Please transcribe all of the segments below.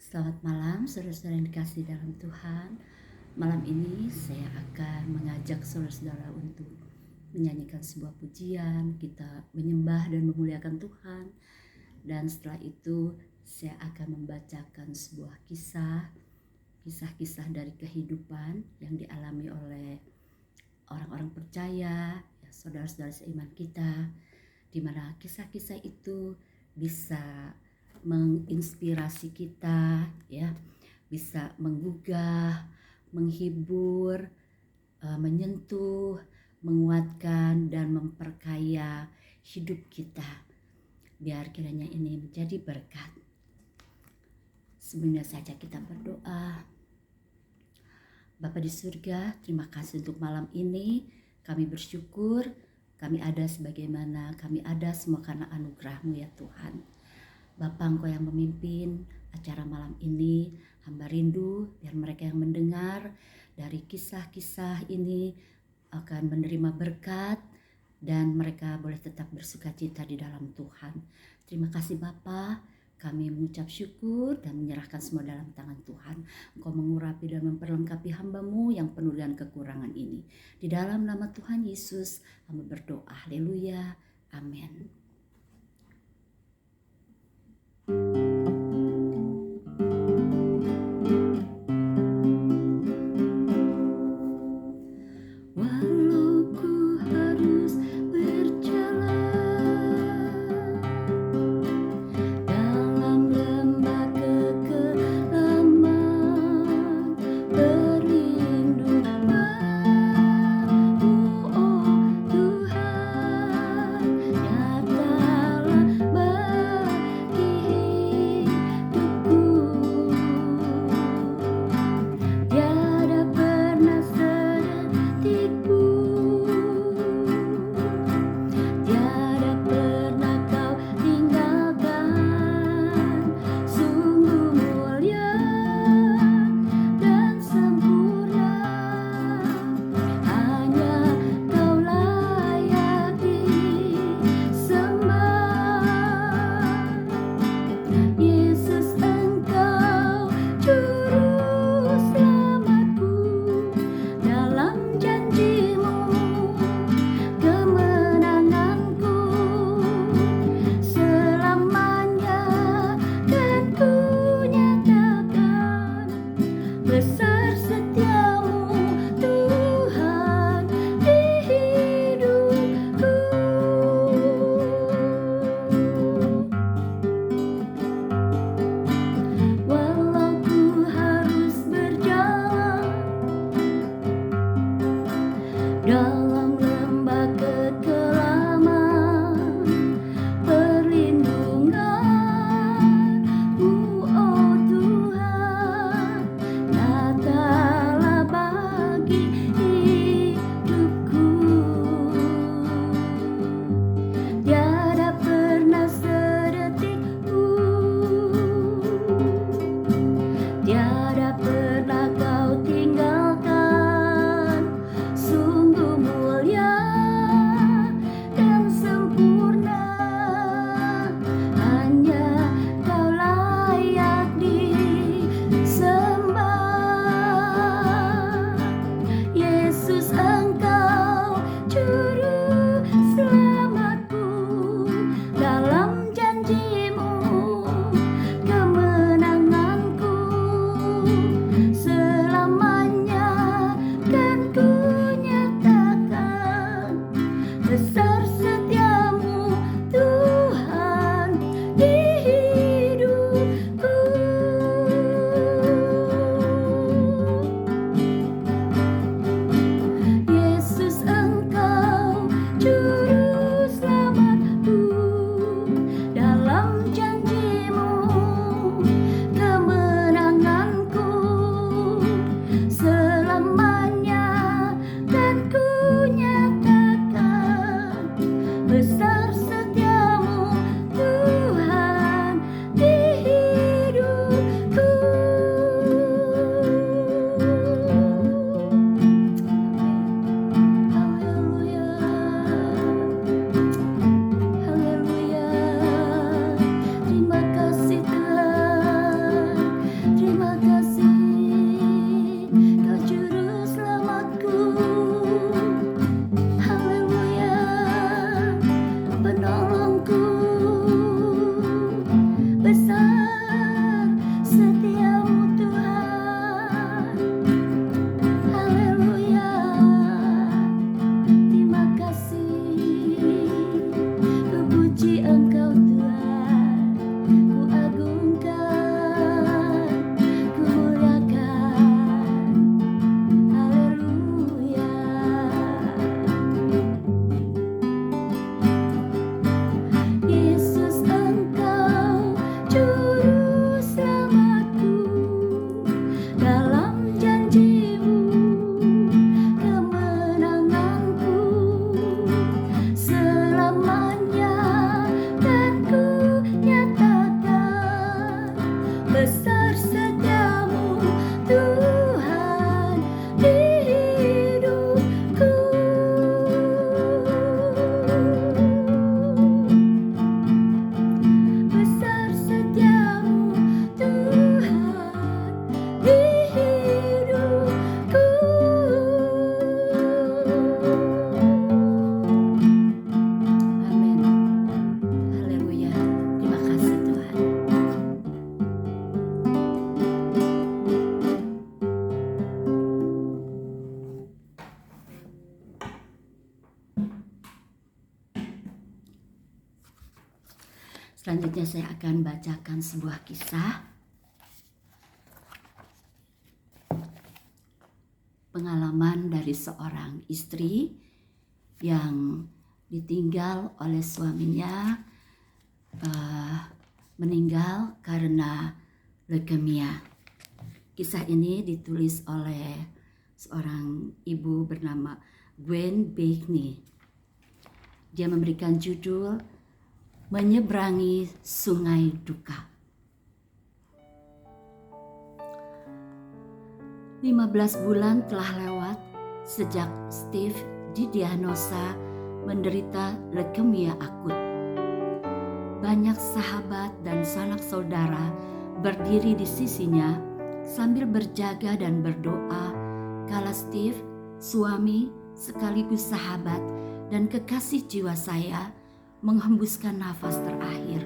Selamat malam, saudara-saudara yang dikasih dalam Tuhan. Malam ini saya akan mengajak saudara-saudara untuk menyanyikan sebuah pujian, kita menyembah dan memuliakan Tuhan. Dan setelah itu saya akan membacakan sebuah kisah-kisah dari kehidupan yang dialami oleh orang-orang percaya, ya, saudara-saudara seiman kita, di mana kisah-kisah itu bisa menginspirasi kita, ya, bisa menggugah, menghibur, menyentuh, menguatkan dan memperkaya hidup kita. Biar kiranya ini menjadi berkat. Sebelumnya saja kita berdoa. Bapa di surga, terima kasih untuk malam ini. Kami bersyukur kami ada sebagaimana kami ada semua karena anugerah-Mu ya Tuhan. Bapa, Engkau yang memimpin acara malam ini. Hamba rindu biar mereka yang mendengar dari kisah-kisah ini akan menerima berkat dan mereka boleh tetap bersukacita di dalam Tuhan. Terima kasih Bapa, kami mengucap syukur dan menyerahkan semua dalam tangan Tuhan. Engkau mengurapi dan memperlengkapi hamba-Mu yang penuh dengan kekurangan ini. Di dalam nama Tuhan Yesus, hamba berdoa. Haleluya. Amin. Walau ku harus berjalan dalam lembah kekelaman, berlindung oh Tuhan, nyata Besar setiamu Tuhan di hidupku. Besar setiamu Tuhan di hidupku. Amin. Haleluya. Terima kasih Tuhan. Selanjutnya saya akan bacakan sebuah kisah pengalaman dari seorang istri yang ditinggal oleh suaminya, meninggal karena leukemia. Kisah ini ditulis oleh seorang ibu bernama Gwen Beekney. Dia memberikan judul Menyeberangi Sungai Duka. 15 bulan telah lewat sejak Steve didiagnosa menderita leukemia akut. Banyak sahabat dan sanak saudara berdiri di sisinya sambil berjaga dan berdoa kala Steve, suami sekaligus sahabat dan kekasih jiwa saya, menghembuskan nafas terakhir.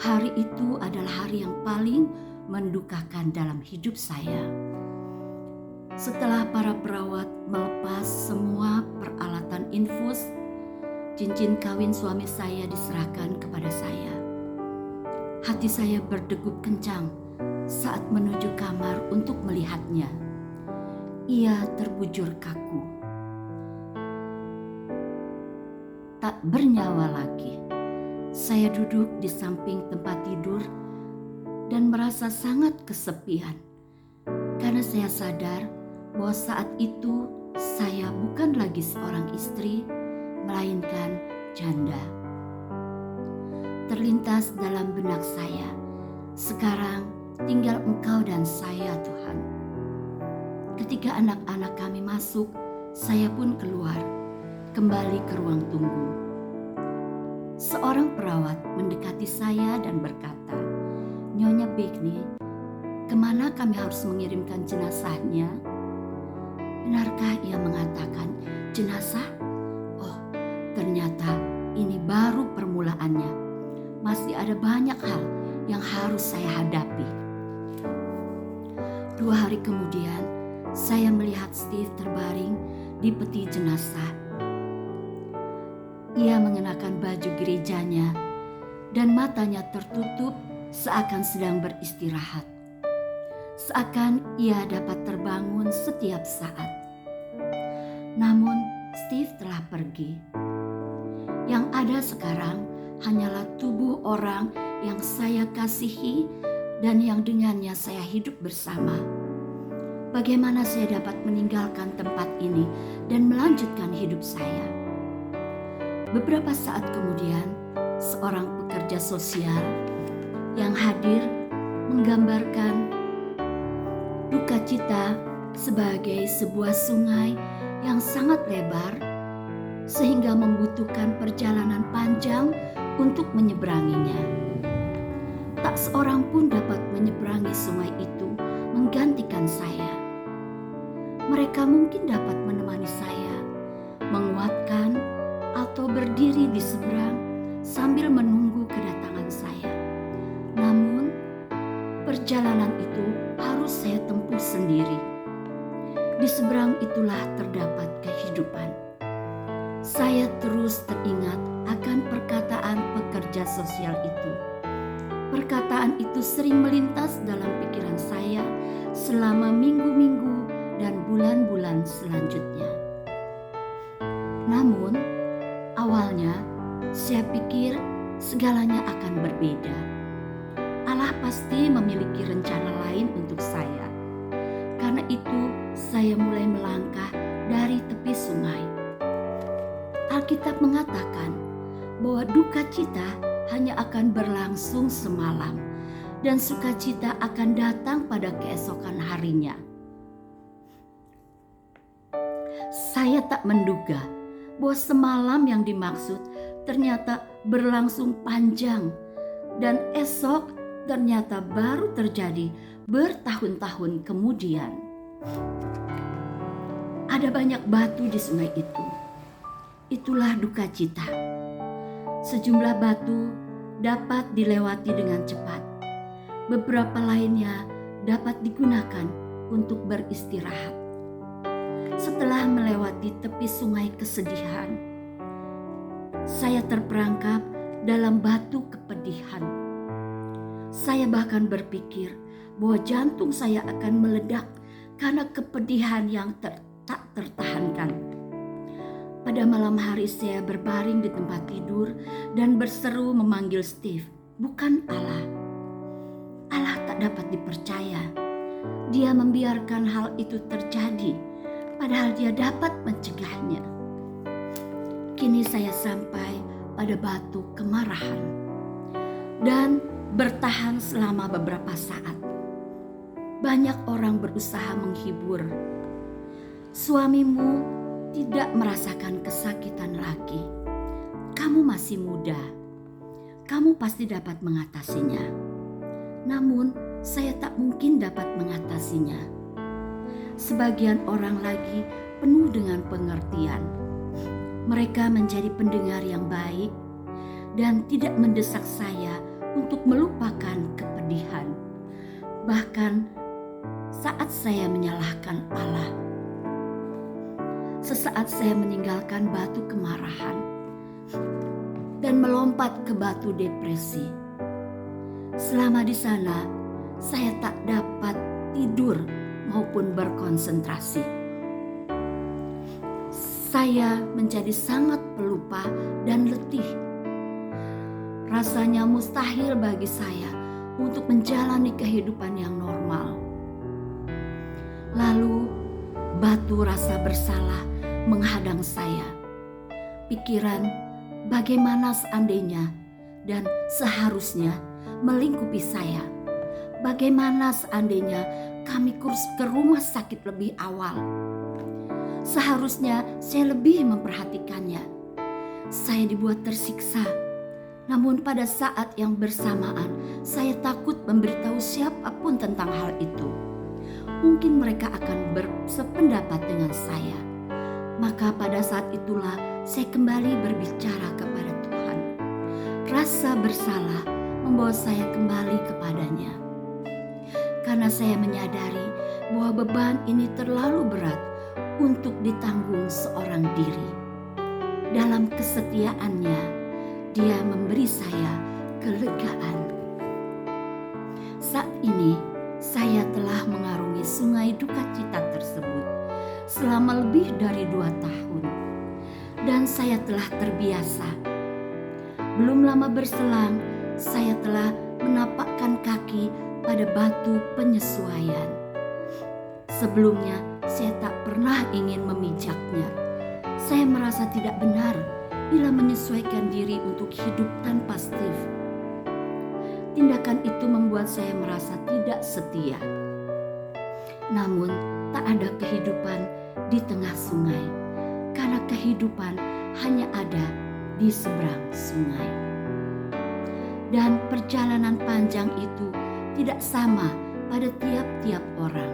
Hari itu adalah hari yang paling mendukakan dalam hidup saya. Setelah para perawat melepas semua peralatan infus, cincin kawin suami saya diserahkan kepada saya. Hati saya berdegup kencang saat menuju kamar untuk melihatnya. Ia terbujur kaku, tak bernyawa lagi. Saya duduk di samping tempat tidur dan merasa sangat kesepian karena saya sadar bahwa saat itu saya bukan lagi seorang istri, melainkan janda. Terlintas dalam benak saya, sekarang tinggal Engkau dan saya, Tuhan. Ketika anak-anak kami masuk, saya pun keluar, kembali ke ruang tunggu. Seorang perawat mendekati saya dan berkata, "Nyonya Beekney, kemana kami harus mengirimkan jenazahnya?" Benarkah ia mengatakan jenazah? Oh, ternyata ini baru permulaannya. Masih ada banyak hal yang harus saya hadapi. 2 hari kemudian, saya melihat Steve terbaring di peti jenazah. Ia mengenakan baju gerejanya dan matanya tertutup seakan sedang beristirahat. Seakan ia dapat terbangun setiap saat. Namun Steve telah pergi. Yang ada sekarang hanyalah tubuh orang yang saya kasihi dan yang dengannya saya hidup bersama. Bagaimana saya dapat meninggalkan tempat ini dan melanjutkan hidup saya? Beberapa saat kemudian, seorang pekerja sosial yang hadir menggambarkan duka cita sebagai sebuah sungai yang sangat lebar sehingga membutuhkan perjalanan panjang untuk menyeberanginya. Tak seorang pun dapat menyeberangi sungai itu menggantikan saya. Mereka mungkin dapat menemani saya, menguatkan atau berdiri di seberang sambil menunggu kedatangan saya. Namun, perjalanan itu harus saya tempuh sendiri. Di seberang itulah terdapat kehidupan. Saya terus teringat akan perkataan pekerja sosial itu. Perkataan itu sering melintas dalam pikiran saya selama minggu-minggu dan bulan-bulan selanjutnya. Namun, awalnya saya pikir segalanya akan berbeda. Allah pasti memiliki rencana lain untuk saya. Karena itu, saya mulai melangkah dari tepi sungai. Alkitab mengatakan bahwa duka cita hanya akan berlangsung semalam, dan sukacita akan datang pada keesokan harinya. Saya tak menduga bahwa semalam yang dimaksud ternyata berlangsung panjang, dan esok ternyata baru terjadi bertahun-tahun kemudian. Ada banyak batu di sungai itu. Itulah duka cita. Sejumlah batu dapat dilewati dengan cepat. Beberapa lainnya dapat digunakan untuk beristirahat. Setelah melewati tepi sungai kesedihan, saya terperangkap dalam batu kepedihan. Saya bahkan berpikir bahwa jantung saya akan meledak karena kepedihan yang tak tertahankan. Pada malam hari saya berbaring di tempat tidur dan berseru memanggil Steve, bukan Allah. Allah tak dapat dipercaya. Dia membiarkan hal itu terjadi, padahal dia dapat mencegahnya. Kini saya sampai pada batu kemarahan dan bertahan selama beberapa saat. Banyak orang berusaha menghibur. Suamimu tidak merasakan kesakitan lagi. Kamu masih muda. Kamu pasti dapat mengatasinya. Namun, saya tak mungkin dapat mengatasinya. Sebagian orang lagi penuh dengan pengertian. Mereka menjadi pendengar yang baik dan tidak mendesak saya untuk melupakan kepedihan. Bahkan saat saya menyalahkan Allah, sesaat saya meninggalkan batu kemarahan dan melompat ke batu depresi. Selama di sana, saya tak dapat tidur maupun berkonsentrasi. Saya menjadi sangat pelupa dan letih. Rasanya mustahil bagi saya untuk menjalani kehidupan yang normal. Lalu, batu rasa bersalah menghadang saya. Pikiran bagaimana seandainya dan seharusnya melingkupi saya. Bagaimana seandainya kami ke rumah sakit lebih awal. Seharusnya saya lebih memperhatikannya. Saya dibuat tersiksa. Namun pada saat yang bersamaan, saya takut memberitahu siapapun tentang hal itu. Mungkin mereka akan bersependapat dengan saya. Maka pada saat itulah saya kembali berbicara kepada Tuhan. Rasa bersalah membawa saya kembali kepadanya. Karena saya menyadari bahwa beban ini terlalu berat untuk ditanggung seorang diri. Dalam kesetiaannya, Dia memberi saya kelegaan. Saat ini, saya telah mengarungi sungai duka cita tersebut selama lebih dari 2 tahun. Dan saya telah terbiasa. Belum lama berselang, saya telah menapakkan kaki pada batu penyesuaian. Sebelumnya, saya tak pernah ingin memijaknya. Saya merasa tidak benar bila menyesuaikan diri untuk hidup tanpa Steve. Tindakan itu membuat saya merasa tidak setia. Namun, tak ada kehidupan di tengah sungai, karena kehidupan hanya ada di seberang sungai. Dan perjalanan panjang itu tidak sama pada tiap-tiap orang.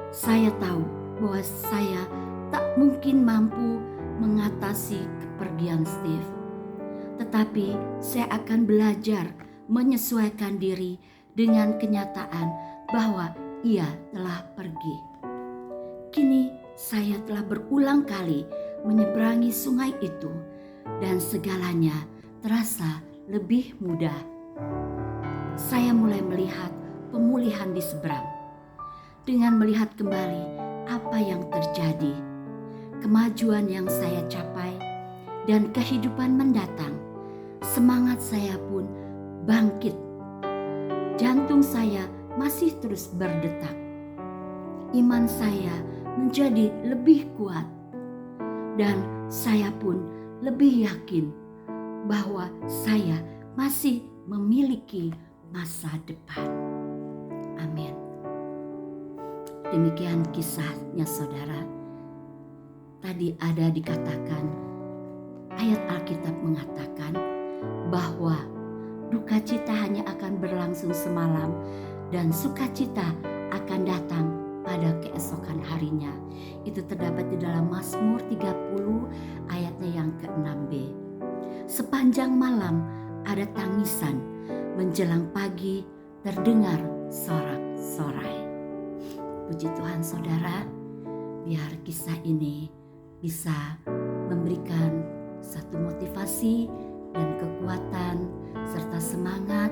Saya tahu bahwa saya tak mungkin mampu mengatasi kepergian Steve. Tetapi saya akan belajar menyesuaikan diri dengan kenyataan bahwa ia telah pergi. Kini saya telah berulang kali menyeberangi sungai itu dan segalanya terasa lebih mudah. Saya mulai melihat pemulihan di seberang. Dengan melihat kembali apa yang terjadi, kemajuan yang saya capai, dan kehidupan mendatang, semangat saya pun bangkit. Jantung saya masih terus berdetak. Iman saya menjadi lebih kuat. Dan saya pun lebih yakin bahwa saya masih memiliki masa depan. Amin. Demikian kisahnya saudara. Tadi ada dikatakan, ayat Alkitab mengatakan bahwa duka cita hanya akan berlangsung semalam dan sukacita akan datang pada keesokan harinya. Itu terdapat di dalam Mazmur 30 ayatnya yang ke-6b. Sepanjang malam ada tangisan, menjelang pagi terdengar sorak-sorai. Puji Tuhan saudara, biar kisah ini bisa memberikan satu motivasi dan kekuatan serta semangat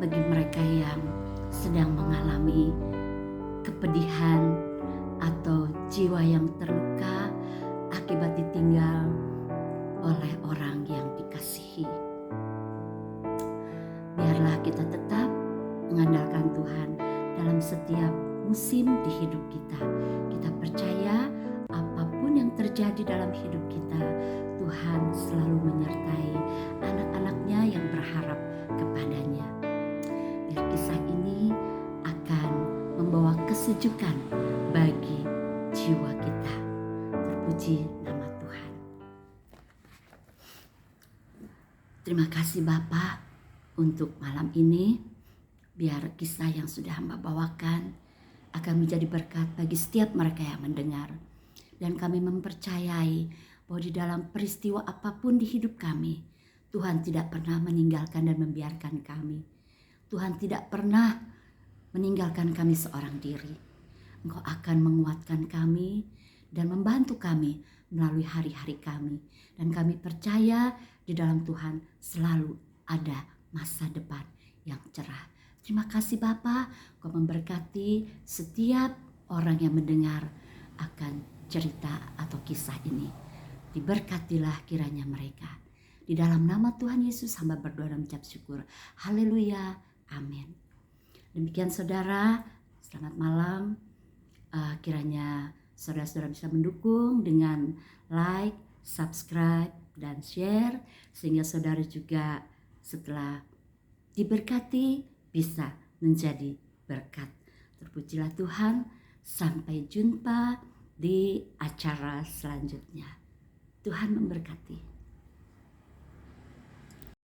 bagi mereka yang sedang mengalami kepedihan atau jiwa yang terluka akibat ditinggal oleh orang yang dikasihi. Biarlah kita tetap mengandalkan Tuhan dalam setiap musim di hidup kita. Kita percaya apapun yang terjadi dalam hidup kita, Tuhan selalu menyertai anak-anaknya yang berharap kepadanya. Biar kisah ini akan membawa kesejukan bagi jiwa kita. Terpuji nama Tuhan. Terima kasih Bapa untuk malam ini. Biar kisah yang sudah Hamba bawakan akan menjadi berkat bagi setiap mereka yang mendengar. Dan kami mempercayai bahwa di dalam peristiwa apapun di hidup kami, Tuhan tidak pernah meninggalkan dan membiarkan kami. Tuhan tidak pernah meninggalkan kami seorang diri. Engkau akan menguatkan kami dan membantu kami melalui hari-hari kami. Dan kami percaya di dalam Tuhan selalu ada masa depan yang cerah. Terima kasih Bapa, Kau memberkati setiap orang yang mendengar akan cerita atau kisah ini. Diberkatilah kiranya mereka. Di dalam nama Tuhan Yesus Hamba berdoa dan mengucap syukur. Haleluya. Amin. Demikian saudara, selamat malam. Kiranya saudara-saudara bisa mendukung dengan like, subscribe, dan share. Sehingga saudara juga setelah diberkati bisa menjadi berkat. Terpujilah Tuhan. Sampai jumpa di acara selanjutnya. Tuhan memberkati.